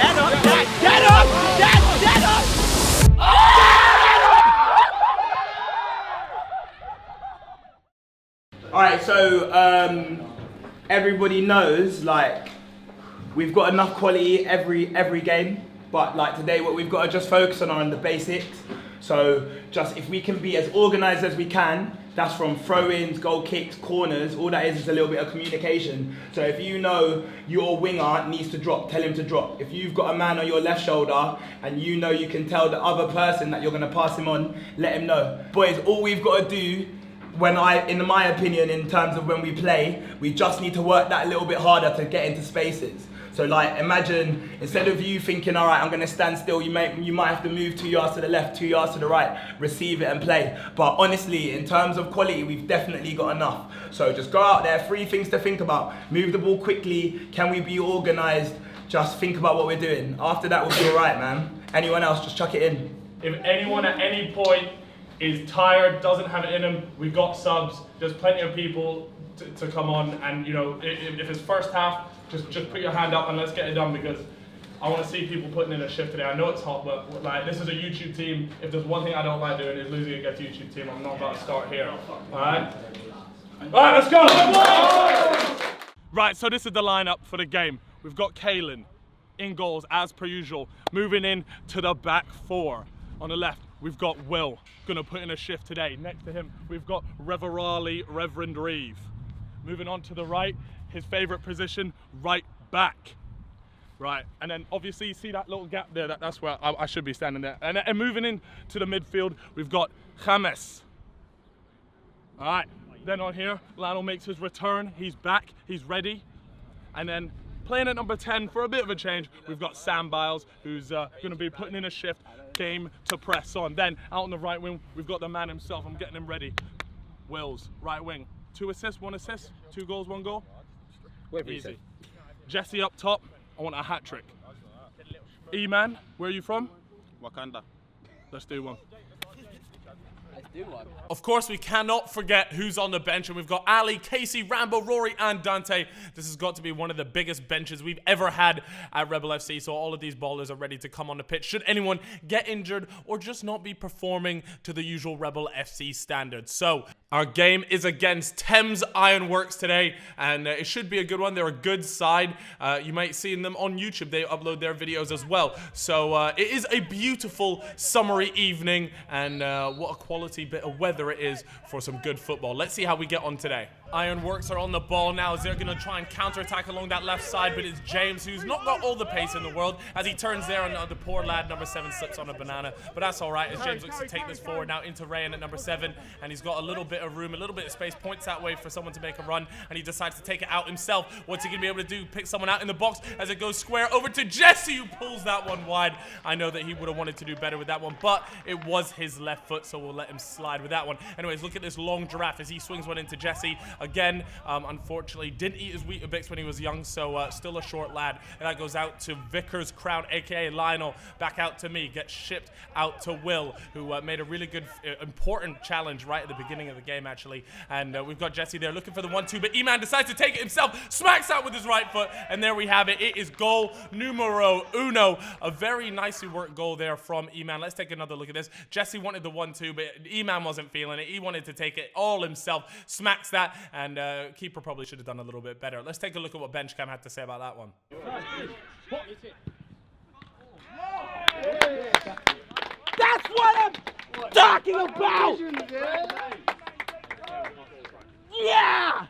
Get up! Get up! Get up! Alright, so everybody knows, like, we've got enough quality every game, but like today what we've got to just focus on are the basics. So just if we can be as organised as we can, that's from throw-ins, goal kicks, corners, all that is a little bit of communication. So if you know your winger needs to drop, tell him to drop. If you've got a man on your left shoulder and you know you can tell the other person that you're going to pass him on, let him know. Boys, all we've got to do, in my opinion, in terms of when we play, we just need to work that a little bit harder to get into spaces. So like, imagine, instead of you thinking, all right, I'm gonna stand still, you might have to move 2 yards to the left, 2 yards to the right, receive it and play. But honestly, in terms of quality, we've definitely got enough. So just go out there, 3 things to think about. Move the ball quickly, can we be organised? Just think about what we're doing. After that, we'll be all right, man. Anyone else, just chuck it in. If anyone at any point is tired, doesn't have it in them, we've got subs. There's plenty of people to come on, and you know, if it's first half, just put your hand up and let's get it done, because I want to see people putting in a shift today. I know it's hot, but like, this is a YouTube team. If there's one thing I don't like doing is losing against YouTube team. I'm not about to start here. All right, let's go. Right, so this is the lineup for the game. We've got Kalen in goals as per usual, moving in to the back 4. On the left, we've got Will, gonna put in a shift today. Next to him, we've got Reverend Reeve. Moving on to the right, his favorite position, right back. Right, and then obviously you see that little gap there, that's where I should be standing there. And moving in to the midfield, we've got James. All right, then on here, Lionel makes his return. He's back, he's ready. And then playing at number 10 for a bit of a change, we've got Sam Biles, who's gonna be putting in a shift, game to press on. Then out on the right wing, we've got the man himself. I'm getting him ready. Wills, right wing. 2 assists, 1 assist, 2 goals, 1 goal. Easy. Jesse up top, I want a hat trick. E-Man, where are you from? Wakanda. Let's do one. Of course, we cannot forget who's on the bench, and we've got Ali, Casey, Rambo, Rory, and Dante. This has got to be one of the biggest benches we've ever had at Rebel FC, so all of these ballers are ready to come on the pitch should anyone get injured or just not be performing to the usual Rebel FC standards. So, our game is against Thames Ironworks today, and it should be a good one. They're a good side. You might see them on YouTube. They upload their videos as well. So, it is a beautiful summery evening, and what a quality bit of weather it is for some good football. Let's see how we get on today. Ironworks are on the ball now as they're going to try and counter-attack along that left side, but it's James who's not got all the pace in the world as he turns there, and the poor lad, number 7, slips on a banana. But that's all right as James looks to take this forward now into Rayan at number 7, and he's got a little bit of room, a little bit of space, points that way for someone to make a run, and he decides to take it out himself. What's he going to be able to do? Pick someone out in the box as it goes square over to Jesse, who pulls that one wide. I know that he would have wanted to do better with that one, but it was his left foot, so we'll let him slide with that one. Anyways, look at this long giraffe as he swings one into Jesse. Again, unfortunately, didn't eat his Weetabix when he was young, so still a short lad. And that goes out to Vickers Crown, aka Lionel. Back out to me. Gets shipped out to Will, who made a really good, important challenge right at the beginning of the game, actually. And we've got Jesse there looking for the 1-2, but E-Man decides to take it himself, smacks out with his right foot, and there we have it. It is goal numero uno. A very nicely worked goal there from E-Man. Let's take another look at this. Jesse wanted the 1-2, but E-Man wasn't feeling it. He wanted to take it all himself. Smacks that, and keeper probably should have done a little bit better. Let's take a look at what Benchcam had to say about that one. That's what I'm talking about! Yeah!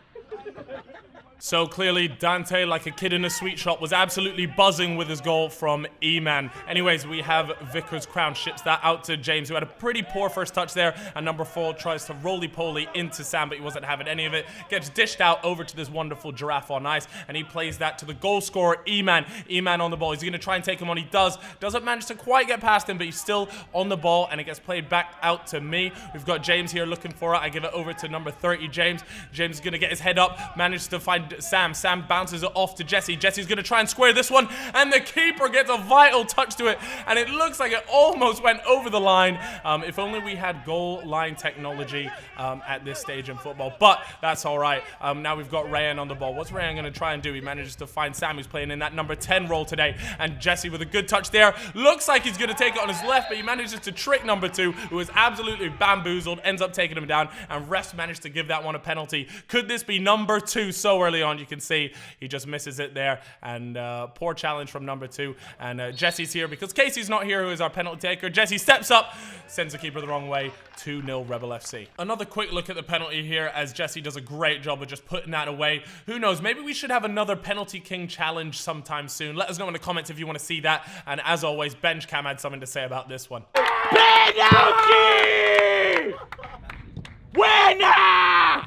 So clearly Dante, like a kid in a sweet shop, was absolutely buzzing with his goal from E-Man. Anyways, we have Vickers Crown ships that out to James, who had a pretty poor first touch there, and number 4 tries to roly-poly into Sam, but he wasn't having any of it. Gets dished out over to this wonderful giraffe on ice, and he plays that to the goal scorer, E-Man. E-Man on the ball. He's going to try and take him on. He does. Doesn't manage to quite get past him, but he's still on the ball, and it gets played back out to me. We've got James here looking for it. I give it over to number 30, James. James is going to get his head up, manages to find find Sam. Sam bounces it off to Jesse. Jesse's going to try and square this one, and the keeper gets a vital touch to it, and it looks like it almost went over the line. If only we had goal line technology at this stage in football, but that's all right. Now we've got Ryan on the ball. What's Ryan going to try and do? He manages to find Sam, who's playing in that number 10 role today, and Jesse with a good touch there. Looks like he's going to take it on his left, but he manages to trick number 2, who is absolutely bamboozled, ends up taking him down, and refs managed to give that one a penalty. Could this be number 2 so early on? You can see he just misses it there, and poor challenge from number 2. And Jesse's here because Casey's not here, who is our penalty taker. Jesse steps up, sends the keeper the wrong way. 2-0 Rebel FC. Another quick look at the penalty here, as Jesse does a great job of just putting that away. Who knows, maybe we should have another Penalty King challenge sometime soon. Let us know in the comments if you want to see that. And as always, Bench Cam had something to say about this one. Penalty! Winner!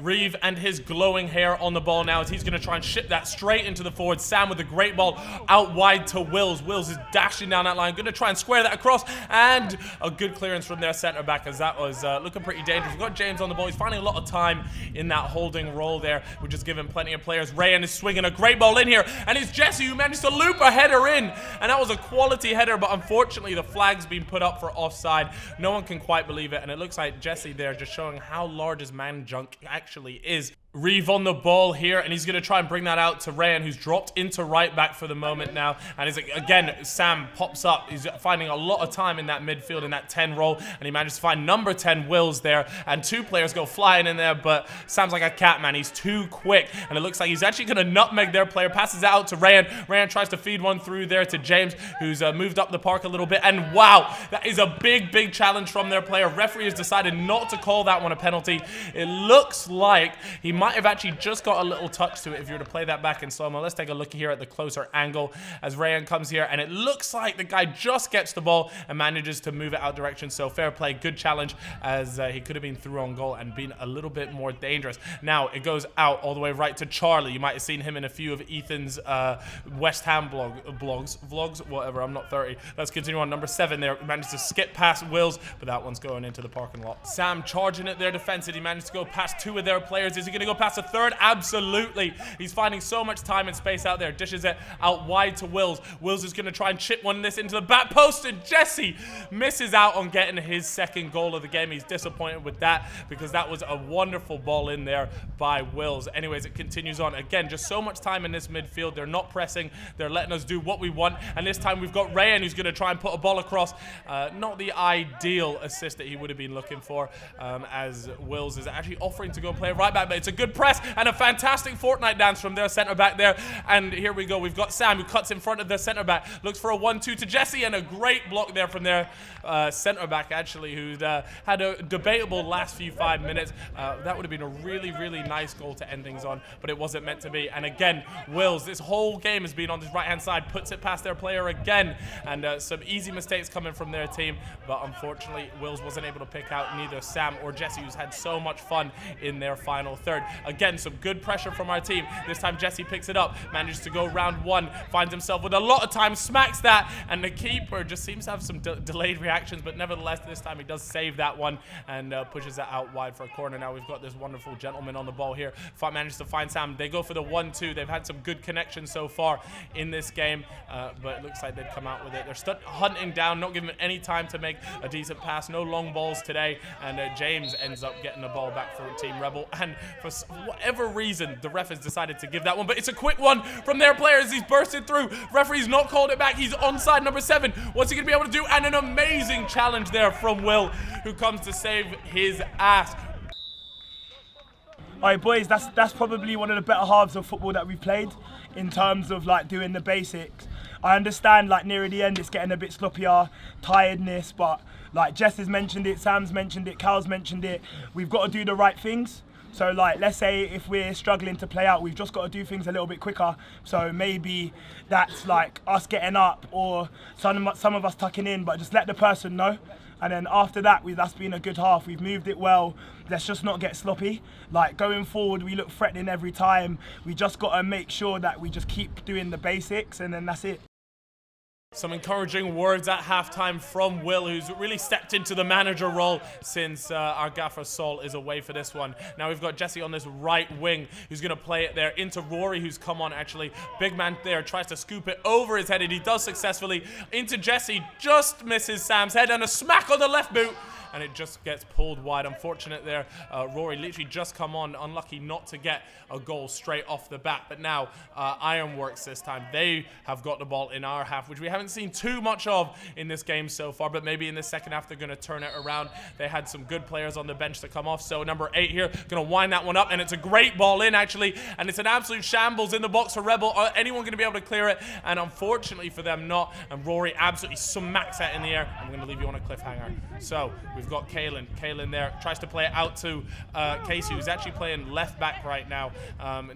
Reeve and his glowing hair on the ball now, as he's going to try and ship that straight into the forward. Sam with a great ball out wide to Wills. Wills is dashing down that line, going to try and square that across, and a good clearance from their centre back, as that was looking pretty dangerous. We've got James on the ball. He's finding a lot of time in that holding role there, which is giving plenty of players. Rayan is swinging a great ball in here, and it's Jesse who managed to loop a header in, and that was a quality header, but unfortunately the flag's been put up for offside. No one can quite believe it, and it looks like Jesse there just showing how large his man junk actually is. Reeve on the ball here, and he's going to try and bring that out to Rayan, who's dropped into right back for the moment now. And is again, Sam pops up. He's finding a lot of time in that midfield, in that 10 role, and he manages to find number 10 Wills there, and 2 players go flying in there, but Sam's like a cat, man. He's too quick, and it looks like he's actually going to nutmeg their player, passes it out to Rayan. Rayan tries to feed one through there to James, who's moved up the park a little bit, and wow, that is a big challenge from their player. Referee has decided not to call that one a penalty. It looks like he might have actually just got a little touch to it if you were to play that back in slow-mo. Let's take a look here at the closer angle as Rayan comes here, and it looks like the guy just gets the ball and manages to move it out direction. So fair play, good challenge, as he could have been through on goal and been a little bit more dangerous. Now it goes out all the way right to Charlie. You might have seen him in a few of Ethan's West Ham vlogs, whatever. I'm not 30. Let's continue on. Number 7 there managed to skip past Wills, but that one's going into the parking lot. Sam charging it there defensive. He managed to go past 2 of their players. Is he going to go past a third? Absolutely. He's finding so much time and space out there. Dishes it out wide to Wills. Wills is going to try and chip one this into the back post, and Jesse misses out on getting his second goal of the game. He's disappointed with that because that was a wonderful ball in there by Wills. Anyways, it continues on. Again, just so much time in this midfield. They're not pressing. They're letting us do what we want, and this time we've got Rayan who's going to try and put a ball across. Not the ideal assist that he would have been looking for, as Wills is actually offering to go play right back, but it's a good press and a fantastic Fortnite dance from their centre back there. And here we go. We've got Sam who cuts in front of their centre back, looks for a 1-2 to Jesse, and a great block there from their centre back, actually, who's had a debatable last few 5 minutes. That would have been a really nice goal to end things on, but it wasn't meant to be. And again, Wills, this whole game has been on this right hand side, puts it past their player again, and some easy mistakes coming from their team, but unfortunately Wills wasn't able to pick out neither Sam or Jesse, who's had so much fun in their final third. Again, some good pressure from our team. This time Jesse picks it up, manages to go round 1, finds himself with a lot of time, smacks that, and the keeper just seems to have some delayed reactions, but nevertheless this time he does save that one and pushes that out wide for a corner. Now we've got this wonderful gentleman on the ball here. Manages to find Sam. They go for the 1-2. They've had some good connections so far in this game, but it looks like they'd come out with it. They're hunting down, not giving him any time to make a decent pass. No long balls today, and James ends up getting the ball back for Team Rebel, and for whatever reason the ref has decided to give that one, but it's a quick one from their players. He's bursted through. Referee's not called it back. He's onside number 7. What's he going to be able to do? And an amazing challenge there from Will, who comes to save his ass. All right, boys, that's probably one of the better halves of football that we've played in terms of like doing the basics. I understand like near the end it's getting a bit sloppier, tiredness, but like Jess has mentioned it, Sam's mentioned it, Cal's mentioned it. We've got to do the right things. So like, let's say if we're struggling to play out, we've just got to do things a little bit quicker. So maybe that's like us getting up or some of us tucking in, but just let the person know. And then after that, that's been a good half. We've moved it well. Let's just not get sloppy. Like going forward, we look threatening every time. We just got to make sure that we just keep doing the basics, and then that's it. Some encouraging words at halftime from Will, who's really stepped into the manager role since our gaffer Sol is away for this one. Now we've got Jesse on this right wing, who's going to play it there into Rory, who's come on actually. Big man there tries to scoop it over his head, and he does successfully. Into Jesse, just misses Sam's head, and a smack on the left boot. And it just gets pulled wide. Unfortunate there. Rory literally just come on, unlucky not to get a goal straight off the bat. But now Ironworks this time, they have got the ball in our half, which we haven't seen too much of in this game so far. But maybe in the second half, they're going to turn it around. They had some good players on the bench to come off. So number 8 here, going to wind that one up. And it's a great ball in, actually. And it's an absolute shambles in the box for Rebel. Are anyone going to be able to clear it? And unfortunately for them, not. And Rory absolutely smacks that in the air. I'm going to leave you on a cliffhanger. So we've got Kalen. Kalen there tries to play it out to Casey, who's actually playing left back right now.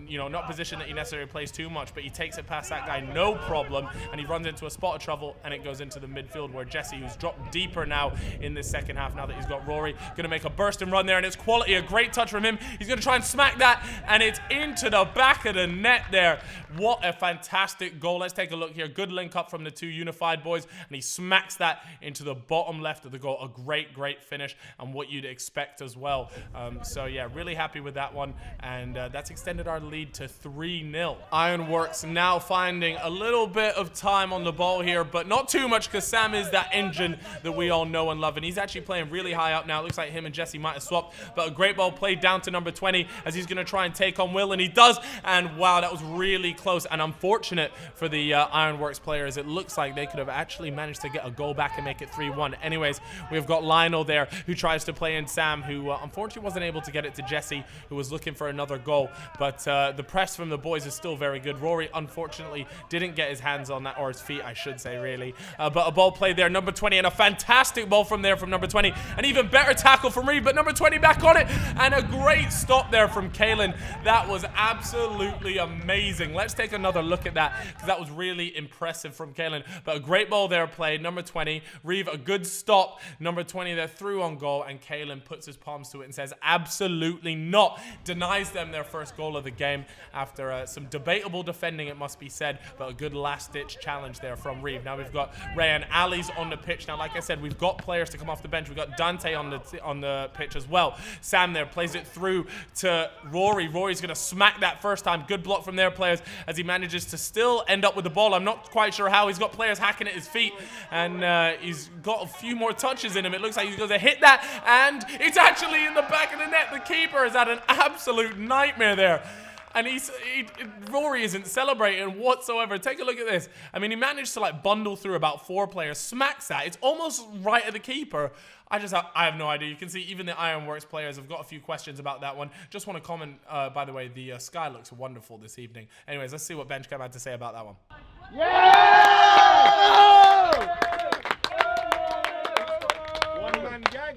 You know, not a position that he necessarily plays too much, but he takes it past that guy no problem, and he runs into a spot of trouble, and it goes into the midfield where Jesse, who's dropped deeper now in this second half, now that he's got Rory, going to make a burst and run there, and it's quality, a great touch from him. He's going to try and smack that, and it's into the back of the net there. What a fantastic goal. Let's take a look here. Good link up from the two unified boys, and he smacks that into the bottom left of the goal. A great finish, and what you'd expect as well. So yeah, really happy with that one, and that's extended our lead to 3-0. Ironworks now finding a little bit of time on the ball here, but not too much, because Sam is that engine that we all know and love, and he's actually playing really high up now. It looks like him and Jesse might have swapped, but a great ball played down to number 20 as he's going to try and take on Will, and he does, and wow, that was really close and unfortunate for the Ironworks players. It looks like they could have actually managed to get a goal back and make it 3-1. Anyways, we've got Lionel there who tries to play in Sam, who unfortunately wasn't able to get it to Jesse, who was looking for another goal, but the press from the boys is still very good. Rory unfortunately didn't get his hands on that, or his feet I should say really, but a ball played there, number 20, and a fantastic ball from there from number 20, an even better tackle from Reeve, but number 20 back on it, and a great stop there from Kalen. That was absolutely amazing. Let's take another look at that, because that was really impressive from Kalen, but a great ball there played, number 20, Reeve a good stop, number 20 there through on goal, and Kalen puts his palms to it and says absolutely not, denies them their first goal of the game after some debatable defending, it must be said, but a good last-ditch challenge there from Reeve. Now we've got Ray and Ali's on the pitch. Now like I said, we've got players to come off the bench. We've got Dante on the pitch as well. Sam there plays it through to Rory. Rory's going to smack that first time. Good block from their players as he manages to still end up with the ball. I'm not quite sure how. He's got players hacking at his feet, and he's got a few more touches in him. It looks like he's going to hit that, and it's actually in the back of the net. The keeper has had an absolute nightmare there. And Rory isn't celebrating whatsoever. Take a look at this. I mean, he managed to like bundle through about 4 players, smacks that. It's almost right at the keeper. I have no idea. You can see even the Ironworks players have got a few questions about that one. Just want to comment, by the way, the sky looks wonderful this evening. Anyways, let's see what Benchcam had to say about that one. Yeah! One-man gang.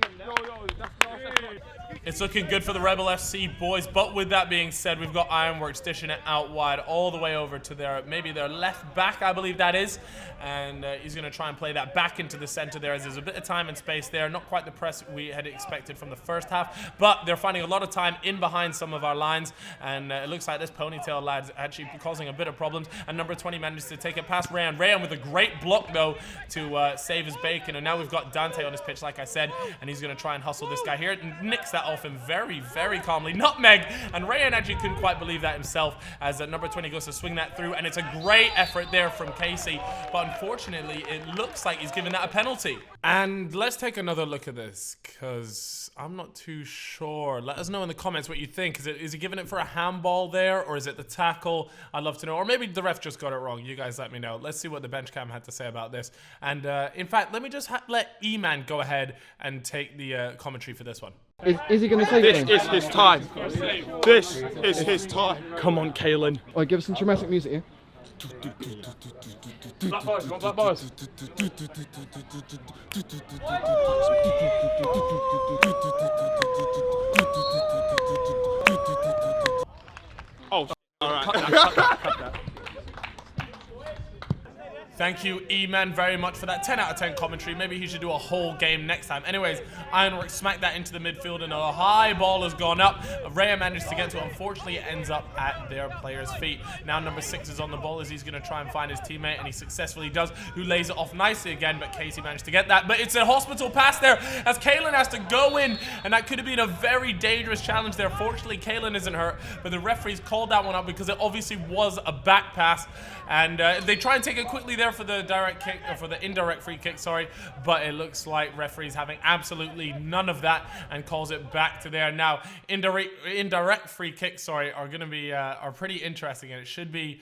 It's looking good for the Rebel FC boys, but with that being said, we've got Ironworks dishing it out wide all the way over to maybe their left back, I believe that is, and he's going to try and play that back into the center there as there's a bit of time and space there. Not quite the press we had expected from the first half, but they're finding a lot of time in behind some of our lines, and it looks like this ponytail lad's actually causing a bit of problems, and number 20 managed to take it past Rayan. Rayan with a great block though to save his bacon, and now we've got Dante on his pitch like I said, and he's going to try and hustle this guy here and nicks that off him very calmly. Nutmeg, and Rayan actually couldn't quite believe that himself as number 20 goes to swing that through, and it's a great effort there from Casey, but unfortunately it looks like he's given that a penalty. And let's take another look at this, because I'm not too sure. Let us know in the comments what you think. Is he giving it for a handball there, or is it the tackle? I'd love to know, or maybe the ref just got it wrong. You guys let me know. Let's see what the bench cam had to say about this, and in fact let me just let E-Man go ahead and take the commentary for this one. Is he going to save it? This is his time. This is his time. Come on, Kalen. Oh, give us some dramatic music here. Black boys, you want black boys? Oh, all right. Cut that. Thank you, E-Man, very much for that 10 out of 10 commentary. Maybe he should do a whole game next time. Anyways, Ironworks smacked that into the midfield, and a high ball has gone up. Raya managed to get to it. Unfortunately, it ends up at their player's feet. Now number 6 is on the ball as he's going to try and find his teammate, and he successfully does, who lays it off nicely again, but Casey managed to get that. But it's a hospital pass there as Kalen has to go in, and that could have been a very dangerous challenge there. Fortunately, Kalen isn't hurt, but the referees called that one up because it obviously was a back pass, and they try and take it quickly there for the direct kick, or for the indirect free kick, sorry, but it looks like referees having absolutely none of that and calls it back to there. Now, indirect free kicks, sorry, are going to be are pretty interesting, and it should be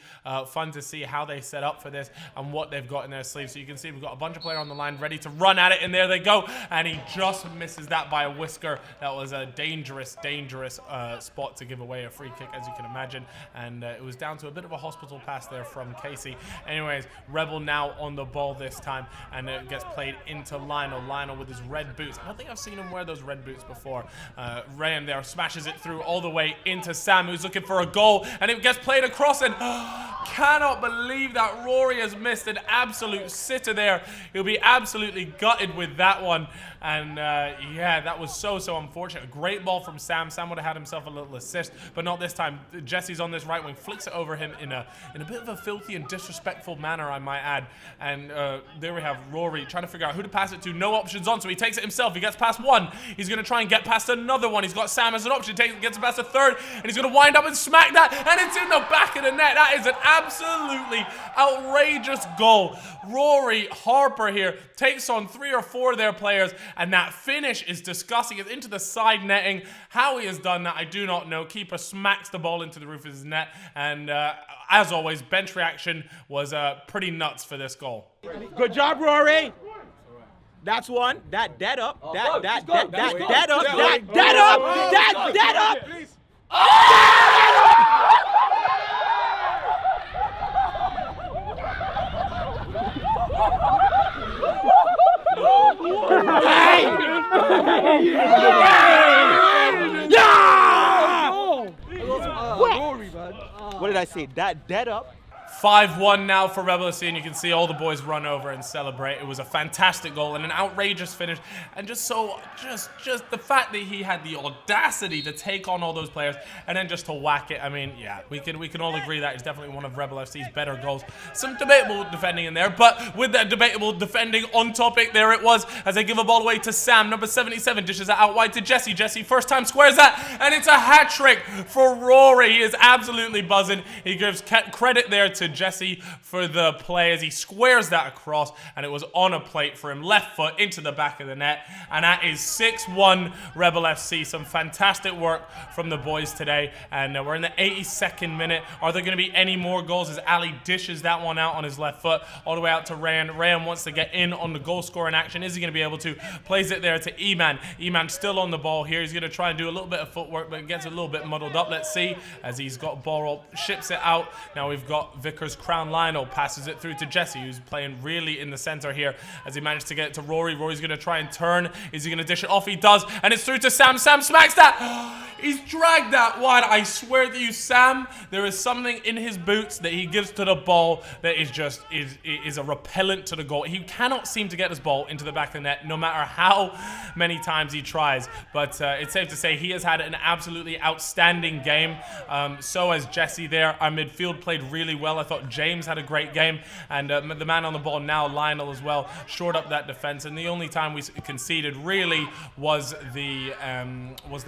fun to see how they set up for this and what they've got in their sleeve. So you can see we've got a bunch of players on the line ready to run at it, and there they go, and he just misses that by a whisker. That was a dangerous spot to give away a free kick, as you can imagine, and it was down to a bit of a hospital pass there from Casey. Anyways, Rebel now on the ball this time, and it gets played into Lionel. Lionel with his red boots. I don't think I've seen him wear those red boots before. Rayan there smashes it through all the way into Sam, who's looking for a goal, and it gets played across, and cannot believe that Rory has missed an absolute sitter there. He'll be absolutely gutted with that one, and yeah, that was so unfortunate. A great ball from Sam. Sam would have had himself a little assist, but not this time. Jesse's on this right wing, flicks it over him in a bit of a filthy and disrespectful manner, I might add. And there we have Rory trying to figure out who to pass it to. No options on, so he takes it himself. He gets past one. He's going to try and get past another one. He's got Sam as an option. Gets past a third, and he's going to wind up and smack that, and it's in the back of the net. That is an absolutely outrageous goal. Rory Harper here takes on 3 or 4 of their players, and that finish is disgusting. It's into the side netting. How he has done that, I do not know. Keeper smacks the ball into the roof of his net, and as always, bench reaction was pretty nuts for this goal. Good job, Rory. That's one. That dead up. That dead up. That dead up. What did I say? That dead up. 5-1 now for Rebel FC, and you can see all the boys run over and celebrate. It was a fantastic goal and an outrageous finish, and just the fact that he had the audacity to take on all those players and then just to whack it. I mean, yeah, we can all agree that is definitely one of Rebel FC's better goals. Some debatable defending in there, but with that debatable defending on topic, there it was as they give a ball away to Sam. Number 77 dishes it out wide to Jesse. Jesse first time squares that, and it's a hat trick for Rory. He is absolutely buzzing. He gives credit there to Jesse for the play as he squares that across, and it was on a plate for him, left foot into the back of the net, and that is 6-1 Rebel FC. Some fantastic work from the boys today, and we're in the 82nd minute. Are there going to be any more goals as Ali dishes that one out on his left foot all the way out to Rayan? Rayan wants to get in on the goal scoring action. Is he going to be able to? Plays it there to E-Man. E-Man still on the ball here. He's going to try and do a little bit of footwork, but it gets a little bit muddled up. Let's see as he's got ball, ships it out. Now we've got Vickers Crown. Lionel passes it through to Jesse, who's playing really in the center here as he managed to get it to Rory. Rory's going to try and turn. Is he going to dish it off? He does, and it's through to Sam. Sam smacks that. He's dragged that wide. I swear to you, Sam, there is something in his boots that he gives to the ball that is just is a repellent to the goal. He cannot seem to get this ball into the back of the net no matter how many times he tries. But it's safe to say he has had an absolutely outstanding game. So has Jesse there. Our midfield played really well. I thought James had a great game, and the man on the ball now, Lionel, as well, shored up that defense. And the only time we conceded really was the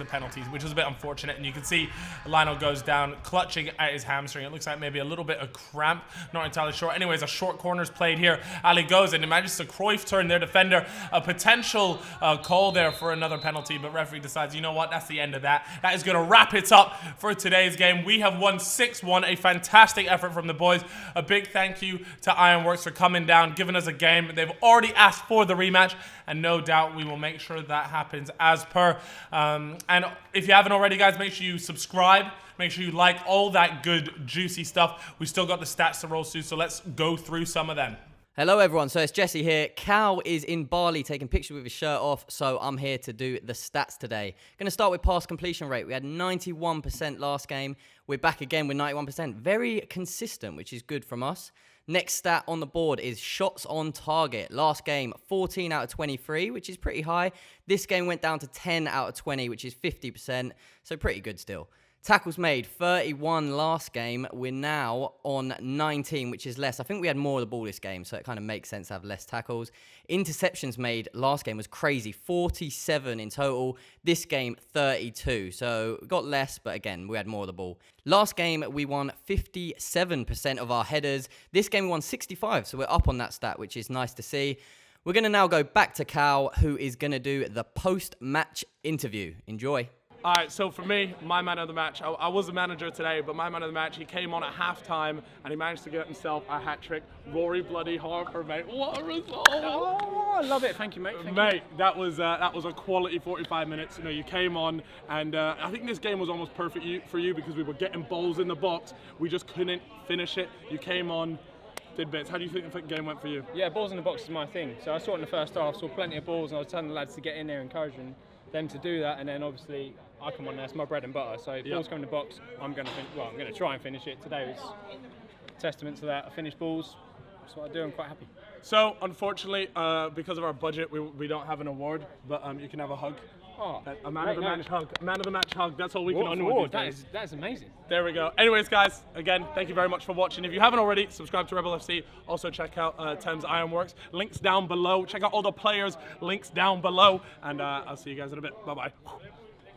penalties, which was a bit unfortunate. And you can see Lionel goes down clutching at his hamstring. It looks like maybe a little bit of cramp, not entirely sure. Anyways, a short corner's played here. Ali goes and manages to Cruyff turn their defender. A potential call there for another penalty, but referee decides, you know what, that's the end of that. That is going to wrap it up for today's game. We have won 6-1, a fantastic effort from the boys. A big thank you to Ironworks for coming down, giving us a game. They've already asked for the rematch, and no doubt we will make sure that happens as per. And if you haven't already, guys, make sure you subscribe. Make sure you like all that good, juicy stuff. We still got the stats to roll through, so let's go through some of them. Hello everyone, so it's Jesse here. Cal is in Bali taking pictures with his shirt off, so I'm here to do the stats today. Going to start with pass completion rate. We had 91% last game. We're back again with 91%. Very consistent, which is good from us. Next stat on the board is shots on target. Last game, 14 out of 23, which is pretty high. This game went down to 10 out of 20, which is 50%, so pretty good still. Tackles made, 31 last game. We're now on 19, which is less. I think we had more of the ball this game, so it kind of makes sense to have less tackles. Interceptions made last game was crazy, 47 in total. This game, 32. So got less, but again, we had more of the ball. Last game, we won 57% of our headers. This game, we won 65, so we're up on that stat, which is nice to see. We're going to now go back to Cal, who is going to do the post-match interview. Enjoy. All right, so for me, my man of the match, I was the manager today, but my man of the match, he came on at halftime and he managed to get himself a hat trick. Rory bloody Harper, mate. What a result! Oh, I love it. Thank you, mate. Mate, that was a quality 45 minutes. You know, you came on, and I think this game was almost perfect for you because we were getting balls in the box. We just couldn't finish it. You came on, did bits. How do you think the game went for you? Yeah, balls in the box is my thing. So I saw it in the first half, saw plenty of balls, and I was telling the lads to get in there, encouraging them to do that, and then obviously I come on there, it's my bread and butter. So if balls come in the box, I'm going to try and finish it. Today was a testament to that. I finished balls. That's what I do. I'm quite happy. So unfortunately, because of our budget, we don't have an award, but you can have a hug. Oh, A man of the match hug. Man of the match hug. That's all we can what award award? these days. That is amazing. There we go. Anyways, guys, again, thank you very much for watching. If you haven't already, subscribe to Rebel FC. Also, check out Thames Ironworks. Links down below. Check out all the players. Links down below. And I'll see you guys in a bit. Bye-bye.